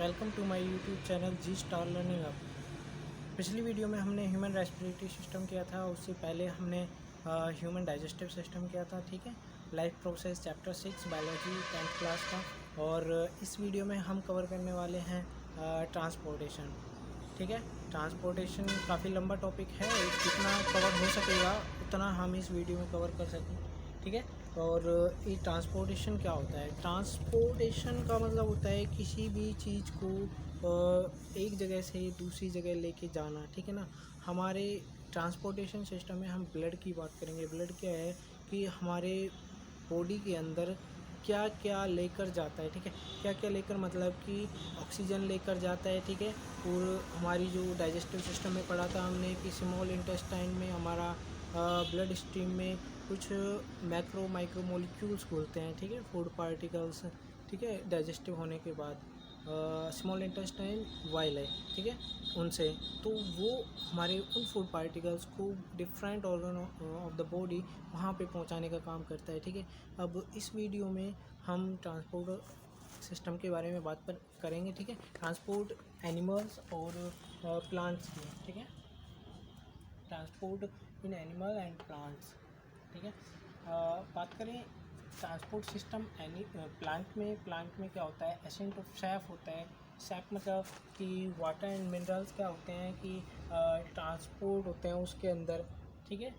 Welcome to my YouTube channel G star learning hub. पिछली video में हमने human respiratory system किया था, उससे पहले हमने ह्यूमन डाइजेस्टिव सिस्टम किया था। ठीक है, life process chapter 6 biology 10th class का। और इस वीडियो में हम कवर करने वाले हैं ट्रांसपोर्टेशन। ठीक है, ट्रांसपोर्टेशन काफ़ी लंबा टॉपिक है, जितना कवर हो सकेगा उतना हम इस वीडियो में कवर कर सकें। ठीक है, और ये ट्रांसपोर्टेशन क्या होता है? ट्रांसपोर्टेशन का मतलब होता है किसी भी चीज़ को एक जगह से दूसरी जगह लेके जाना। ठीक है ना। हमारे ट्रांसपोर्टेशन सिस्टम में हम ब्लड की बात करेंगे। ब्लड क्या है कि हमारे बॉडी के अंदर क्या क्या लेकर जाता है। ठीक है, क्या क्या लेकर मतलब कि ऑक्सीजन लेकर जाता है। ठीक है, और हमारी जो डाइजेस्टिव सिस्टम में पढ़ा था हमने कि स्मॉल इंटेस्टाइन में हमारा ब्लड स्ट्रीम में कुछ मैक्रो माइक्रो मोलिक्यूल्स बोलते हैं। ठीक है, फूड पार्टिकल्स। ठीक है, डाइजेस्टिव होने के बाद स्मॉल इंटेस्टाइन वाइल है। ठीक है, उनसे तो वो हमारे उन फूड पार्टिकल्स को different organ of the body वहाँ पे पहुँचाने का काम करता है। ठीक है, अब इस वीडियो में हम ट्रांसपोर्ट सिस्टम के बारे में बात करेंगे। ठीक है, ट्रांसपोर्ट एनिमल्स और प्लांट्स की। ठीक है, transport in animal and plants. ठीक है, बात करें ट्रांसपोर्ट सिस्टम प्लांट में क्या होता है? एसेंट ऑफ सैफ होता है। सैफ मतलब कि वाटर एंड मिनरल्स क्या होते हैं कि ट्रांसपोर्ट होते हैं उसके अंदर। ठीक है,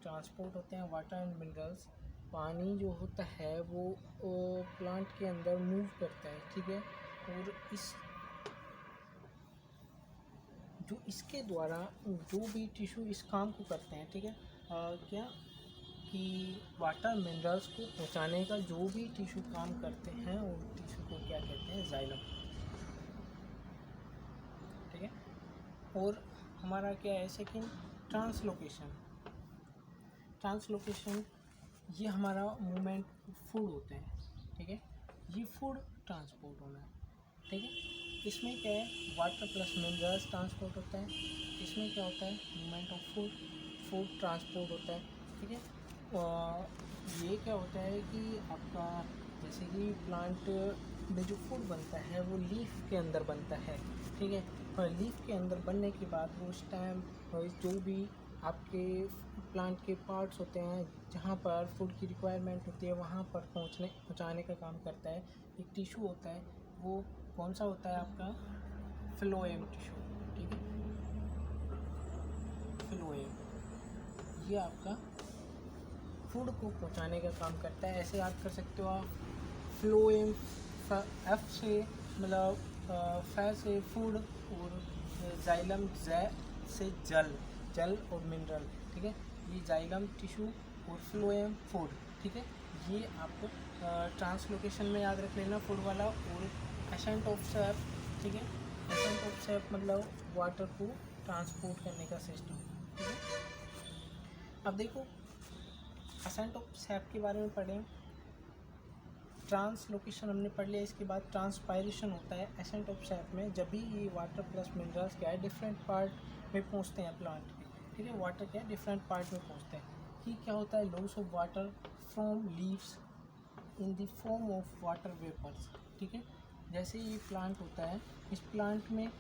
ट्रांसपोर्ट होते हैं वाटर एंड मिनरल्स। पानी जो होता है वो प्लांट के अंदर मूव करता है। ठीक है, और इसके द्वारा जो भी टिश्यू इस काम को करते हैं। ठीक है, क्या कि वाटर मिनरल्स को पहुंचाने का जो भी टिश्यू काम करते हैं उन टिश्यू को क्या कहते हैं? जाइलम। ठीक है, और हमारा क्या है सेकंड? ट्रांसलोकेशन। ट्रांसलोकेशन ये हमारा मूवमेंट फूड होते हैं। ठीक है, ये फूड ट्रांसपोर्ट होना है। ठीक है, इसमें क्या है? वाटर प्लस मिनरल्स ट्रांसपोर्ट होता है। इसमें क्या होता है? मूवमेंट ऑफ फूड ट्रांसपोर्ट होता है। ठीक है, ये क्या होता है कि आपका जैसे कि प्लांट में जो फूड बनता है वो लीफ के अंदर बनता है। ठीक है, और लीफ के अंदर बनने के बाद वो स्टेम और जो भी आपके प्लांट के पार्ट्स होते हैं जहाँ पर फूड की रिक्वायरमेंट होती है वहाँ पर पहुँचाने का काम करता है। एक टिश्यू होता है, वो कौन सा होता है आपका? Phloem tissue. ठीक है, फ्लोएम ये आपका फूड को पहुंचाने का काम करता है। ऐसे याद कर सकते हो आप, फ्लोएम एफ से मतलब फै से फूड, और जाइलम जै से जल और मिनरल। ठीक है, ये जाइलम टिश्यू और फ्लोएम फूड। ठीक है, ये आपको ट्रांसलोकेशन में याद रख लेना फूड वाला। और एसेंट ऑफ सैप। ठीक है, एसेंट ऑफ सैप मतलब वाटर को ट्रांसपोर्ट करने का सिस्टम। ठीक है, अब देखो एसेंट ऑफ सैप के बारे में पढ़ें। ट्रांसलोकेशन हमने पढ़ लिया, इसके बाद ट्रांसपायरेशन होता है एसेंट ऑफ सैप में। जब भी ये वाटर प्लस मिनरल्स क्या है डिफरेंट पार्ट में पहुंचते हैं प्लांट के। ठीक है, वाटर क्या है डिफरेंट पार्ट में पहुंचते हैं। कि क्या होता है? Loss of water from leaves in the form of water vapours. ठीक है, जैसे ये प्लांट होता है, इस प्लांट में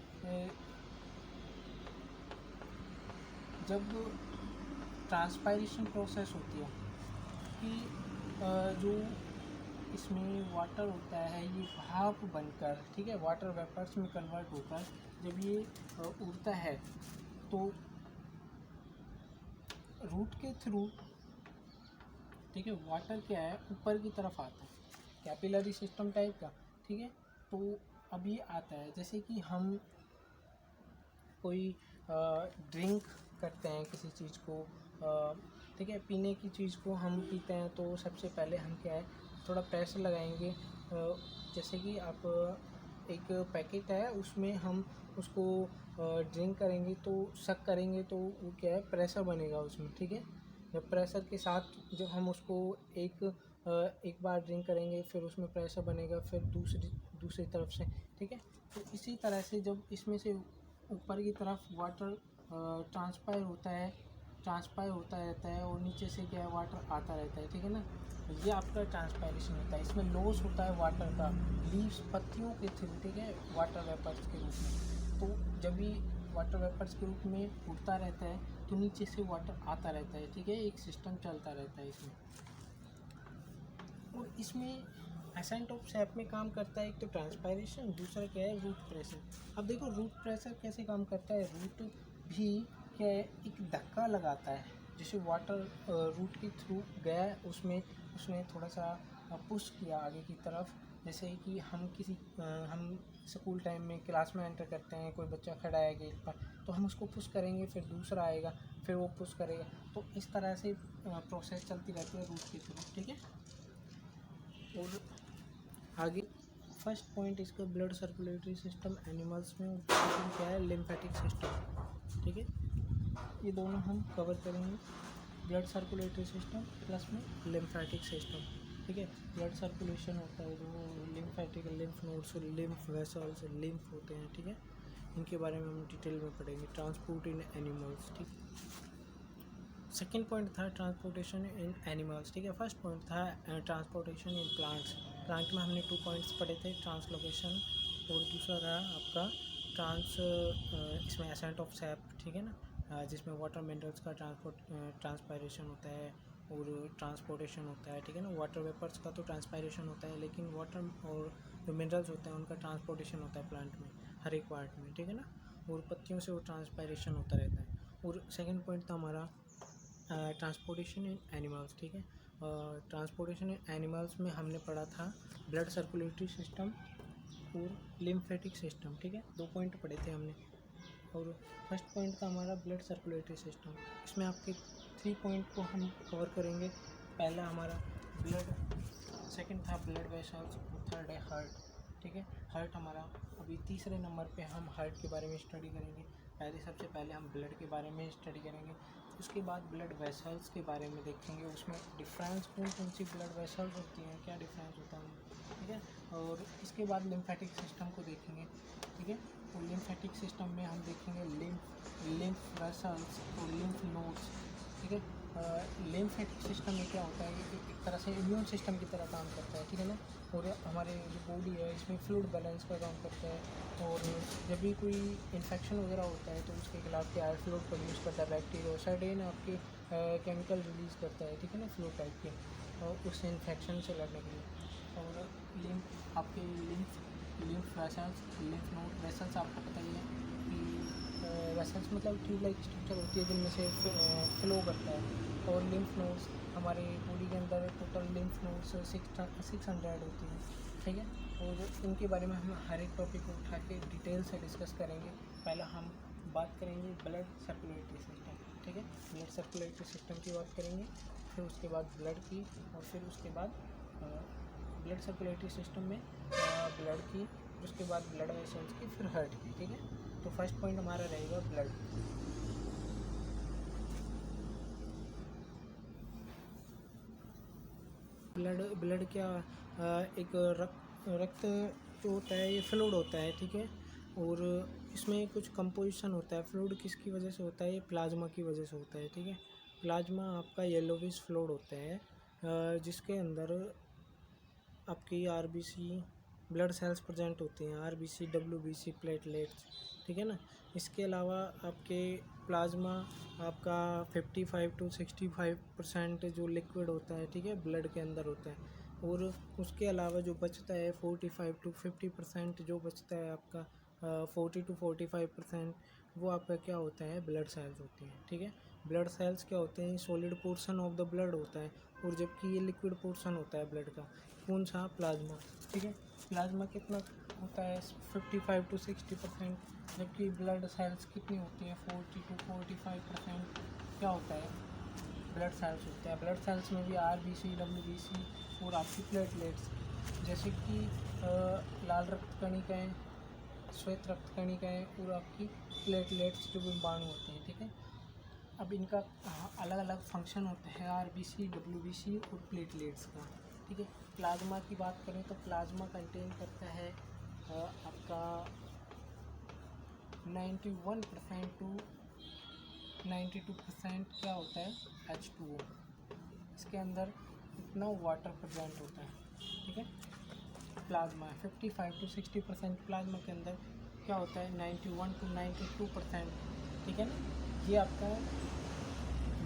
जब ट्रांसपायरेशन प्रोसेस होती है कि जो इसमें वाटर होता है ये भाप बनकर, ठीक है, वाटर वेपर्स में कन्वर्ट होकर जब ये उड़ता है तो रूट के थ्रू, ठीक है, वाटर क्या है ऊपर की तरफ आता है, कैपिलरी सिस्टम टाइप का। ठीक है, तो अब ये आता है जैसे कि हम कोई ड्रिंक करते हैं किसी चीज़ को, ठीक है, पीने की चीज़ को हम पीते हैं तो सबसे पहले हम क्या है थोड़ा प्रेशर लगाएंगे। जैसे कि आप एक पैकेट है उसमें हम उसको ड्रिंक करेंगे तो शक करेंगे तो वो क्या है प्रेशर बनेगा उसमें। ठीक है, जब प्रेशर के साथ जब हम उसको एक बार ड्रिंक करेंगे फिर उसमें प्रेशर बनेगा, फिर दूसरी तरफ से। ठीक है, तो इसी तरह से जब इसमें से ऊपर की तरफ वाटर ट्रांसपायर होता रहता है और नीचे से क्या है वाटर आता रहता है। ठीक है ना, ये आपका ट्रांसपायरेशन होता है। इसमें लॉस होता है वाटर का, लीव्स पत्तियों के थ्रू, ठीक है, वाटर वेपर्स के रूप में। तो जब भी वाटर वेपर्स के रूप में उड़ता रहता है तो नीचे से वाटर आता रहता है, ठीक है, एक सिस्टम चलता रहता है इसमें। और इसमें एसेंट ऑफ सैप में काम करता है एक तो ट्रांसपायरेशन, दूसरा क्या है रूट प्रेशर। अब देखो रूट प्रेशर कैसे काम करता है। रूट भी क्या है, एक धक्का लगाता है, जैसे वाटर रूट के थ्रू गया उसमें उसने थोड़ा सा पुश किया आगे की तरफ। जैसे कि हम स्कूल टाइम में क्लास में एंटर करते हैं, कोई बच्चा खड़ा है गेट पर, तो हम उसको पुश करेंगे, फिर दूसरा आएगा, फिर वो पुश करेगा। तो इस तरह से प्रोसेस चलती रहती है रूट के थ्रू, ठीक है। और आगे फर्स्ट पॉइंट इसका ब्लड सर्कुलेटरी सिस्टम एनिमल्स में, और सेकंड क्या है लिम्फेटिक सिस्टम, ठीक है। ये दोनों हम कवर करेंगे, ब्लड सर्कुलेटरी सिस्टम प्लस में लिम्फेटिक सिस्टम, ठीक है। ब्लड सर्कुलेशन होता है जो lymphatic, lymph nodes, lymph vessels, lymph होते हैं, ठीक है। इनके बारे में हम डिटेल में पढ़ेंगे। ट्रांसपोर्ट इन एनिमल्स, ठीक। सेकेंड पॉइंट था ट्रांसपोर्टेशन इन एनिमल्स, ठीक है। फर्स्ट पॉइंट था ट्रांसपोर्टेशन इन प्लांट्स। प्लांट में हमने 2 पॉइंट्स पढ़े थे, ट्रांसलोकेशन और दूसरा रहा आपका इसमें एसेंट ऑफ सैप, ठीक है ना, जिसमें वाटर मिनरल्स का ट्रांसपायरेशन होता है और ट्रांसपोर्टेशन होता है, ठीक है ना। वाटर वेपर्स का तो ट्रांसपायरेशन होता है, लेकिन वाटर और जो मिनरल्स होते हैं उनका ट्रांसपोर्टेशन होता है प्लांट में, हर एक पार्ट में, ठीक है ना। और पत्तियों से वो ट्रांसपायरेशन होता रहता है। और सेकेंड पॉइंट था हमारा ट्रांसपोर्टेशन इन एनिमल्स, ठीक है। ट्रांसपोर्टेशन इन एनिमल्स में हमने पढ़ा था ब्लड सर्कुलेटरी सिस्टम और लिम्फेटिक सिस्टम, ठीक है। 2 पॉइंट पढ़े थे हमने। और फर्स्ट पॉइंट था हमारा ब्लड सर्कुलेटरी सिस्टम। इसमें आपके 3 पॉइंट को हम कवर करेंगे। पहला हमारा ब्लड, सेकंड था ब्लड वेसल्स और थर्ड है हार्ट, ठीक है। हार्ट हमारा अभी तीसरे नंबर पे हम हार्ट के बारे में स्टडी करेंगे। सबसे पहले हम ब्लड के बारे में स्टडी करेंगे, उसके बाद ब्लड वेसल्स के बारे में देखेंगे, उसमें डिफरेंस कौन कौन सी ब्लड वेसल्स होती हैं, क्या डिफरेंस होता है, ठीक है। और इसके बाद लिम्फेटिक सिस्टम को देखेंगे, ठीक है। तो लिम्फेटिक सिस्टम में हम देखेंगे लिम्फ वेसल्स और लिम्फ नोड्स, ठीक है। लिम्फेटिक सिस्टम में क्या होता है, ये एक तरह से इम्यून सिस्टम की तरह काम करता है, ठीक है ना। और हमारे जो बॉडी है इसमें फ्लूइड बैलेंस का काम करता है। और जब भी कोई इन्फेक्शन वगैरह होता है तो उसके खिलाफ क्या है, फ्लूइड प्रोड्यूस करता है बैक्टीरिया, सर्टेन आपके केमिकल रिलीज़ करता है, ठीक है ना, फ्लूइड टाइप के, और उस इन्फेक्शन से लड़ने के लिए। और lymph vessels, lymph node vessels आपको पता ही है कि वेसल्स मतलब ट्यूब लाइक स्ट्रक्चर होती है जिनमें से फ्लो करता है। और लिम्फ नोड्स हमारे बॉडी के अंदर टोटल लिम्फ नोड्स 600 होती हैं, ठीक है। और इनके बारे में हम हर एक टॉपिक को उठा के डिटेल से डिस्कस करेंगे। पहला हम बात करेंगे ब्लड सर्कुलेटरी सिस्टम, ठीक है। ब्लड सर्कुलेटरी सिस्टम की बात करेंगे, फिर उसके बाद ब्लड की, और फिर उसके बाद ब्लड सर्कुलेटरी सिस्टम में ब्लड की, उसके बाद ब्लड वेसल्स की, फिर हार्ट की, ठीक है। तो फर्स्ट पॉइंट हमारा रहेगा ब्लड। ब्लड क्या एक रक्त जो होता है ये फ्लूइड होता है, ठीक है। और इसमें कुछ कंपोजिशन होता है। फ्लूइड किसकी वजह से होता है, ये प्लाज्मा की वजह से होता है, ठीक है। प्लाज्मा आपका येलोविश फ्लूइड होता है, जिसके अंदर आपकी आरबीसी ब्लड सेल्स प्रेजेंट होते हैं, आरबीसी, डब्ल्यूबीसी, प्लेटलेट्स, ठीक है ना। इसके अलावा आपके प्लाज्मा आपका 55 to 65% जो लिक्विड होता है, ठीक है, ब्लड के अंदर होता है। और उसके अलावा जो बचता है 45 to 50% जो बचता है आपका 40 to 45% वो आपका क्या होता है, ब्लड सेल्स होती हैं, ठीक है। ब्लड सेल्स क्या होते हैं, solid portion of the blood होता है, और जबकि ये लिक्विड पोर्शन होता है ब्लड का, कौन सा, प्लाज्मा, ठीक है। प्लाज्मा कितना होता है, 55 to 60%, जबकि ब्लड सेल्स कितनी होती है, 40 to 45% क्या होता है, ब्लड सेल्स होते हैं। ब्लड सेल्स में भी आरबीसी, डब्ल्यूबीसी और आपकी प्लेटलेट्स, जैसे कि लाल रक्त कणिकाएँ, श्वेत रक्त कणिकाएँ और आपकी प्लेटलेट्स जो विषाणु होते हैं, ठीक है। अब इनका अलग अलग फंक्शन होता है, आरबीसी, डब्ल्यूबीसी और प्लेटलेट्स का, ठीक है। प्लाज्मा की बात करें तो प्लाज्मा कंटेन करता है आपका 91% टू 92% क्या होता है, H2O। इसके अंदर इतना वाटर प्रेजेंट होता है, ठीक है। प्लाज्मा 55 to 60% प्लाज्मा के अंदर क्या होता है, 91 to 92%, ठीक है ना, ये आपका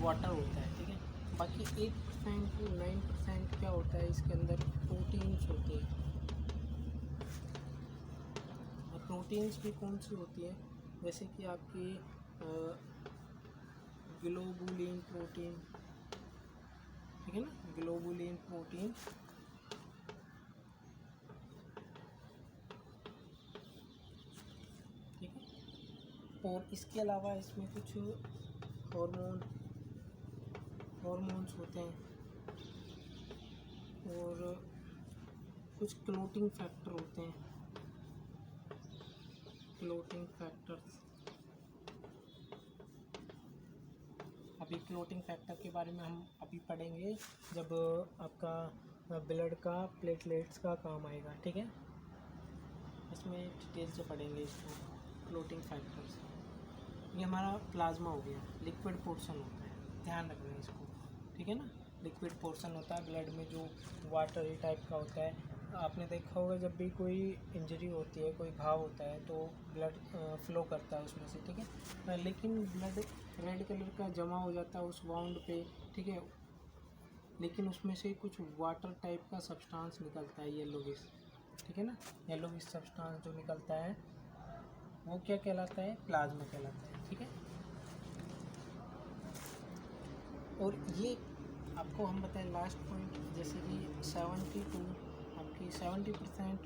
वाटर होता है, ठीक है। बाकी 8% to 9% क्या होता है, इसके अंदर प्रोटीन्स होते हैं। और प्रोटीन्स भी कौन सी होती है, जैसे कि आपकी ग्लोबुलिन प्रोटीन, ठीक है ना, ग्लोबुलिन प्रोटीन, ठीक है। और इसके अलावा इसमें कुछ हॉर्मोन्स होते हैं और कुछ क्लोटिंग फैक्टर होते हैं, क्लोटिंग फैक्टर्स। अभी क्लोटिंग फैक्टर के बारे में हम अभी पढ़ेंगे जब आपका ब्लड का प्लेटलेट्स का काम आएगा, ठीक है। इसमें डिटेल से पढ़ेंगे इसको, क्लोटिंग फैक्टर्स। ये हमारा प्लाज्मा हो गया, लिक्विड पोर्शन होता है, ध्यान रखना है इसको, ठीक है ना। लिक्विड पोर्शन होता है ब्लड में जो वाटरी टाइप का होता है। आपने देखा होगा जब भी कोई इंजरी होती है, कोई घाव होता है तो ब्लड फ्लो करता है उसमें से, ठीक है। लेकिन ब्लड रेड कलर का जमा हो जाता है उस वाउंड पे, ठीक है, लेकिन उसमें से कुछ वाटर टाइप का सब्सटेंस निकलता है, येलोविश, ठीक है ना। येलोविश सब्सटेंस जो निकलता है वो क्या कहलाता है, प्लाज्मा कहलाता है, ठीक है। और ये आपको हम बताएं लास्ट पॉइंट, जैसे कि 70%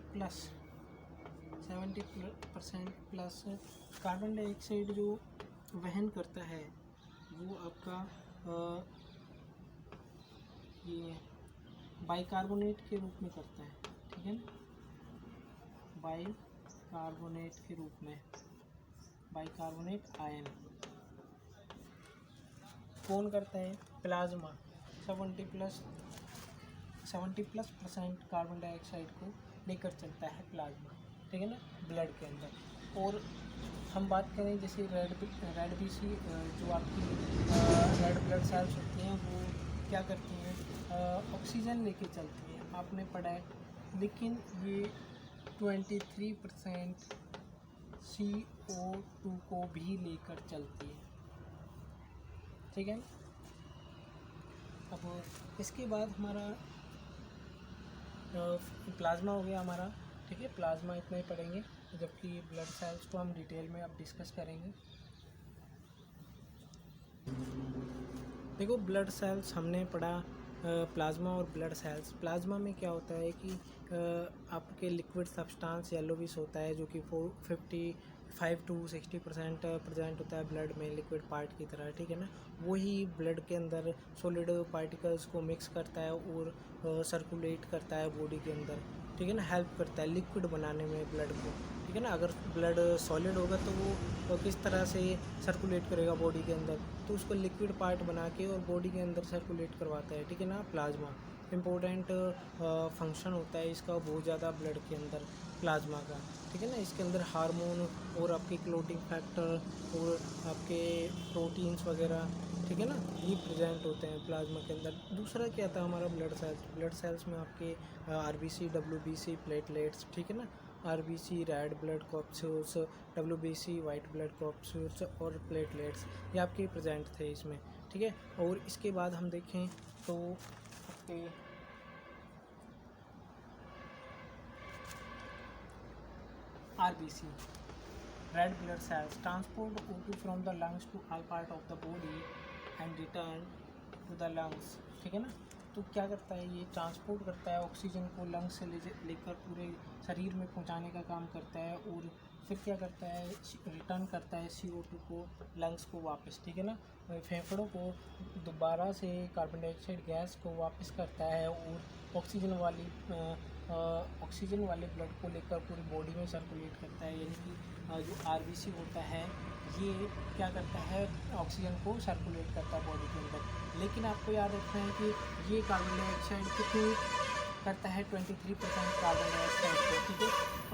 प्लस कार्बन डाइऑक्साइड जो वहन करता है वो आपका ये बाइकार्बोनेट के रूप में करता है, ठीक है ना, बाइकार्बोनेट के रूप में, बाइकार्बोनेट आयन कौन करता है, प्लाज्मा। 70+ कार्बन डाइऑक्साइड को लेकर चलता है प्लाज्मा, ठीक है ना, ब्लड के अंदर। और हम बात करें जैसे रेड BC जो आपकी रेड ब्लड सेल्स होती हैं वो क्या करती हैं, ऑक्सीजन लेके चलती हैं, आपने पढ़ा है। लेकिन ये 23% CO2 को भी लेकर चलती है, ठीक है। अब इसके बाद हमारा प्लाज्मा हो गया हमारा, ठीक है, प्लाज्मा इतना ही पढ़ेंगे, जबकि ब्लड सेल्स को हम डिटेल में अब डिस्कस करेंगे। देखो ब्लड सेल्स हमने पढ़ा, प्लाज्मा और ब्लड सेल्स। प्लाज्मा में क्या होता है कि आपके लिक्विड सब्सटेंस येलोविश होता है जो कि 55 to 60% प्रेजेंट होता है ब्लड में, लिक्विड पार्ट की तरह, ठीक है ना। वही ब्लड के अंदर सॉलिड पार्टिकल्स को मिक्स करता है और सर्कुलेट करता है बॉडी के अंदर, ठीक है ना, हेल्प करता है लिक्विड बनाने में ब्लड को, ठीक है ना। अगर ब्लड सॉलिड होगा तो वो किस तरह से सर्कुलेट करेगा बॉडी के अंदर, तो उसको लिक्विड पार्ट बना के और बॉडी के अंदर सर्कुलेट करवाता है, ठीक है ना। प्लाज्मा इम्पोर्टेंट फंक्शन होता है इसका बहुत ज़्यादा ब्लड के अंदर, प्लाज्मा का, ठीक है ना। इसके अंदर हार्मोन और आपके क्लोटिंग फैक्टर और आपके प्रोटीन्स वगैरह, ठीक है ना, ये प्रेजेंट होते हैं प्लाज्मा के अंदर। दूसरा क्या था हमारा ब्लड सेल्स में आपके RBC WBC प्लेटलेट्स, ठीक है ना, RBC red blood corpuscles, WBC white blood corpuscles और प्लेटलेट्स, ये आपके प्रेजेंट थे इसमें, ठीक है। और इसके बाद हम देखें तो आपके RBC red blood cells transport O2 from the lungs to all part of the body and return to the lungs, ठीक है ना। तो क्या करता है, ये ट्रांसपोर्ट करता है ऑक्सीजन को लंग्स से लेकर पूरे शरीर में पहुंचाने का काम करता है, और फिर क्या करता है, रिटर्न करता है CO2 को लंग्स को वापस, ठीक है ना, फेफड़ों को दोबारा से कार्बन डाइऑक्साइड गैस को वापस करता है और ऑक्सीजन वाले ब्लड को लेकर पूरी बॉडी में सर्कुलेट करता है। यानी कि जो RBC होता है ये क्या करता है, ऑक्सीजन को सर्कुलेट करता है बॉडी के अंदर। लेकिन आपको याद रखना है कि ये कार्बन डाइऑक्साइड कितनी करता है, 23% कार्बन डाइऑक्साइड को, ठीक है।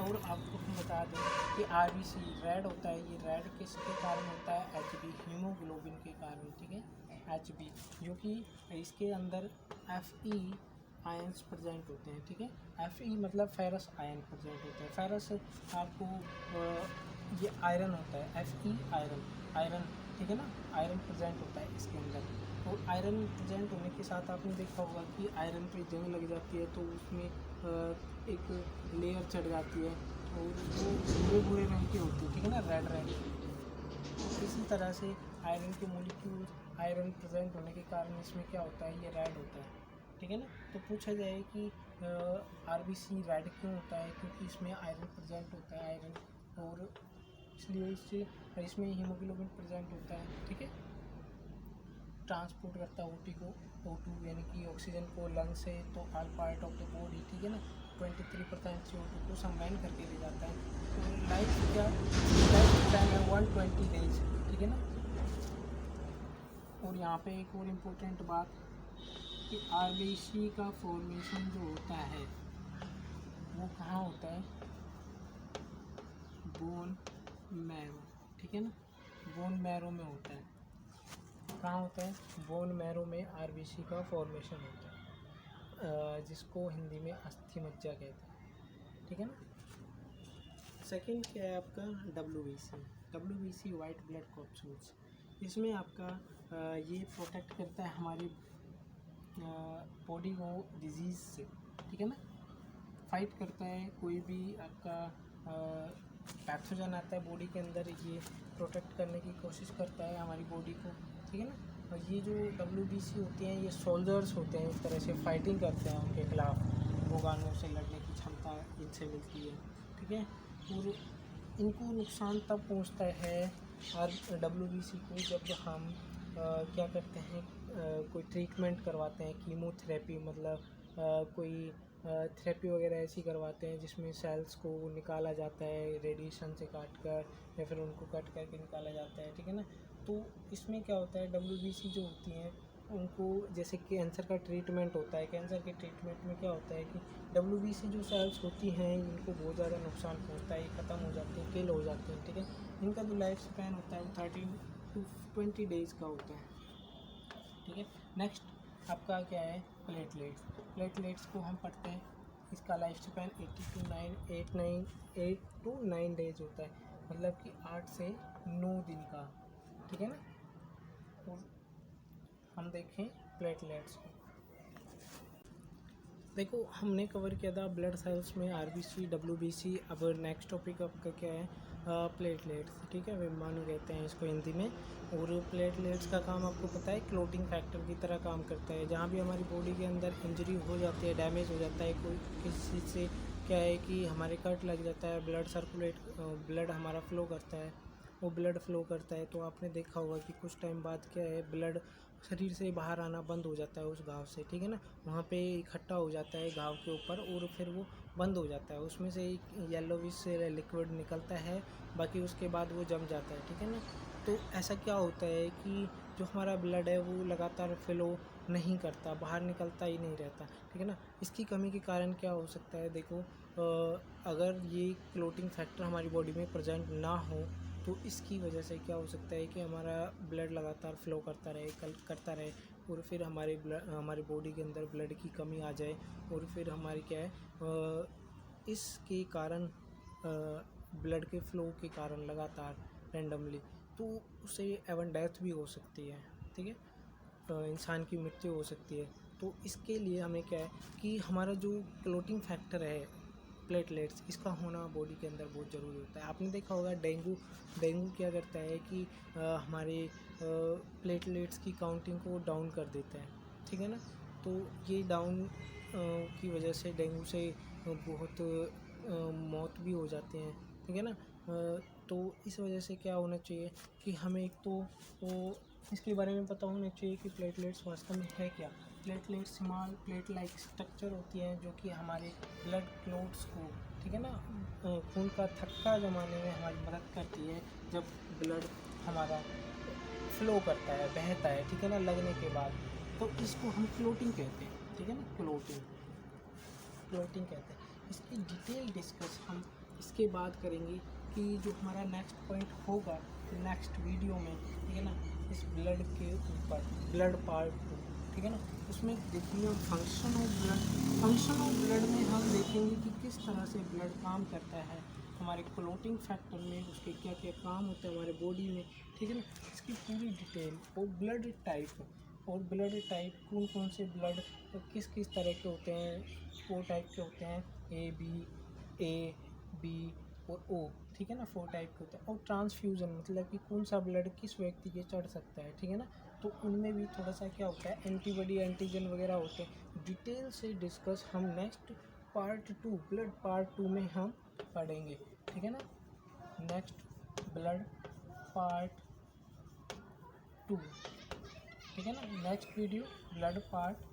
और आपको हम बता दें कि RBC रेड होता है, ये रेड किसके कारण होता है, HB हीमोग्लोबिन के कारण, ठीक है, Hb, जो कि इसके अंदर Fe आयंस प्रेजेंट होते हैं, ठीक है। Fe मतलब फेरस आयन प्रेजेंट होता है। फेरस आपको ये आयरन होता है, Fe आयरन, ठीक है ना, आयरन प्रेजेंट होता है इसके अंदर। तो आयरन प्रेजेंट होने के साथ आपने देखा होगा कि आयरन पे जंग लग जाती है तो उसमें एक लेयर चढ़ जाती है और वो भूरे रंग की होती है, ठीक है ना, रेड। तो इसी तरह से आयरन के मॉलिक्यूल आयरन प्रेजेंट होने के कारण इसमें क्या होता है, ये रेड होता है, ठीक है ना। तो पूछा जाए कि RBC रेड क्यों होता है, क्योंकि इसमें आयरन प्रेजेंट होता है, आयरन, और इसलिए इसमें हीमोग्लोबिन प्रेजेंट होता है, ठीक है। ट्रांसपोर्ट करता है OT को, O2 यानी कि ऑक्सीजन को लंग से, तो all part of the body, ठीक है ना। 23% CO2 को संबाइन करके ले जाता है। तो लाइफ टाइम है 120 डेज, ठीक है ना। और यहाँ पे एक और इम्पोर्टेंट बात कि RBC का फॉर्मेशन जो होता है वो कहाँ होता है, बोन मैरो, ठीक है ना, बोन मैरो में होता है। कहाँ होता है, बोन मैरो में RBC का फॉर्मेशन होता है, जिसको हिंदी में अस्थि मज्जा कहते हैं, ठीक है ना। सेकंड क्या है आपका WBC वाइट ब्लड कॉप्सूल्स। इसमें आपका ये प्रोटेक्ट करता है हमारी बॉडी को डिजीज़ से, ठीक है ना। फाइट करता है कोई भी आपका पैथोजन आता है बॉडी के अंदर, ये प्रोटेक्ट करने की कोशिश करता है हमारी बॉडी को, ठीक है ना। और ये जो WBC होते हैं ये सोल्जर्स होते हैं, एक तरह से फाइटिंग करते हैं उनके खिलाफ, रोगाणुओं से लड़ने की क्षमता इनसे मिलती है, ठीक है। और इनको नुकसान तब पहुंचता है WBC को जब हम क्या करते हैं, कोई ट्रीटमेंट करवाते हैं, कीमोथेरेपी, मतलब कोई थेरेपी वगैरह ऐसी करवाते हैं जिसमें सेल्स को निकाला जाता है रेडिएशन से काट कर, या फिर उनको कट करके निकाला जाता है, ठीक है ना। तो इसमें क्या होता है, WBC जो होती हैं उनको, जैसे कैंसर का ट्रीटमेंट होता है, कैंसर के ट्रीटमेंट में क्या होता है कि WBC जो सेल्स होती हैं इनको बहुत ज़्यादा नुकसान पहुंचता है, ख़त्म हो जाती हैं, किल हो जाती हैं, ठीक है। इनका जो लाइफ स्पैन होता है वो 13 to 20 डेज़ का होता है, ठीक है। नेक्स्ट आपका क्या है, प्लेटलेट्स को हम पढ़ते हैं, इसका लाइफ स्पैन 8 to 9 डेज होता है, मतलब कि 8 से 9 दिन का, ठीक है ना। और हम देखें प्लेटलेट्स को, देखो हमने कवर किया था ब्लड सेल्स में RBC WBC। अब नेक्स्ट टॉपिक आपका क्या है, प्लेटलेट्स, ठीक है, विमाणु कहते हैं इसको हिंदी में। और प्लेटलेट्स का काम आपको पता है क्लोटिंग फैक्टर की तरह काम करता है। जहाँ भी हमारी बॉडी के अंदर इंजरी हो जाती है, डैमेज हो जाता है कोई किसी चीज़ से, क्या है कि हमारे कट लग जाता है, ब्लड हमारा फ्लो करता है, वो ब्लड फ्लो करता है, तो आपने देखा होगा कि कुछ टाइम बाद क्या है, ब्लड शरीर से बाहर आना बंद हो जाता है उस घाव से, ठीक है ना। वहाँ पे इकट्ठा हो जाता है घाव के ऊपर और फिर वो बंद हो जाता है, उसमें से एक येलोविश से लिक्विड निकलता है, बाकी उसके बाद वो जम जाता है, ठीक है ना। तो ऐसा क्या होता है कि जो हमारा ब्लड है वो लगातार फ्लो नहीं करता, बाहर निकलता ही नहीं रहता, ठीक है ना। इसकी कमी के कारण क्या हो सकता है, देखो अगर ये क्लोटिंग फैक्टर हमारी बॉडी में प्रेजेंट ना हो तो इसकी वजह से क्या हो सकता है कि हमारा ब्लड लगातार फ्लो करता रहे और फिर हमारी बॉडी के अंदर ब्लड की कमी आ जाए, और फिर हमारी क्या है इसके कारण ब्लड के फ्लो के कारण लगातार रैंडमली, तो उससे एवन डेथ भी हो सकती है, ठीक है, इंसान की मृत्यु हो सकती है। तो इसके लिए हमें क्या है कि हमारा जो क्लोटिंग फैक्टर है प्लेटलेट्स, इसका होना बॉडी के अंदर बहुत ज़रूरी होता है। आपने देखा होगा डेंगू क्या करता है कि हमारे प्लेटलेट्स की काउंटिंग को डाउन कर देता है, ठीक है ना। तो ये डाउन की वजह से डेंगू से बहुत मौत भी हो जाती हैं, ठीक है ना। तो इस वजह से क्या होना चाहिए कि हमें एक तो इसके बारे में पता होना चाहिए कि प्लेटलेट्स वास्तव में है क्या। Platelets small plate like structure होती हैं जो कि हमारे ब्लड क्लोट्स को, ठीक है ना, खून का थक्का जमाने में हमारी मदद करती है जब ब्लड हमारा फ्लो करता है, बहता है, ठीक है ना, लगने के बाद। तो इसको हम क्लोटिंग कहते हैं, ठीक है ना, क्लोटिंग कहते हैं। इसकी डिटेल डिस्कस हम इसके बाद करेंगे कि जो हमारा नेक्स्ट पॉइंट होगा नेक्स्ट वीडियो में, ठीक है ना, इस ब्लड के ऊपर, ब्लड पार्ट 2, ठीक है ना, उसमें देखेंगे function of blood. Function of blood में हम देखेंगे कि किस तरह से ब्लड काम करता है हमारे क्लोटिंग फैक्टर में, उसके क्या क्या काम होता है हमारे बॉडी में, ठीक है ना, इसकी पूरी डिटेल। और ब्लड टाइप, और ब्लड टाइप कौन कौन से ब्लड किस किस तरह के होते हैं, 4 टाइप के होते हैं, ए बी और ओ, ठीक है ना, 4 टाइप के होते हैं। और ट्रांसफ्यूज़न मतलब कि कौन सा ब्लड किस व्यक्ति के चढ़ सकता है, ठीक है ना, तो उनमें भी थोड़ा सा क्या होता है, एंटीबॉडी एंटीजन वगैरह होते हैं। डिटेल से डिस्कस हम नेक्स्ट पार्ट 2 ब्लड पार्ट 2 में हम पढ़ेंगे, ठीक है ना, नेक्स्ट ब्लड पार्ट 2, ठीक है ना, नेक्स्ट वीडियो ब्लड पार्ट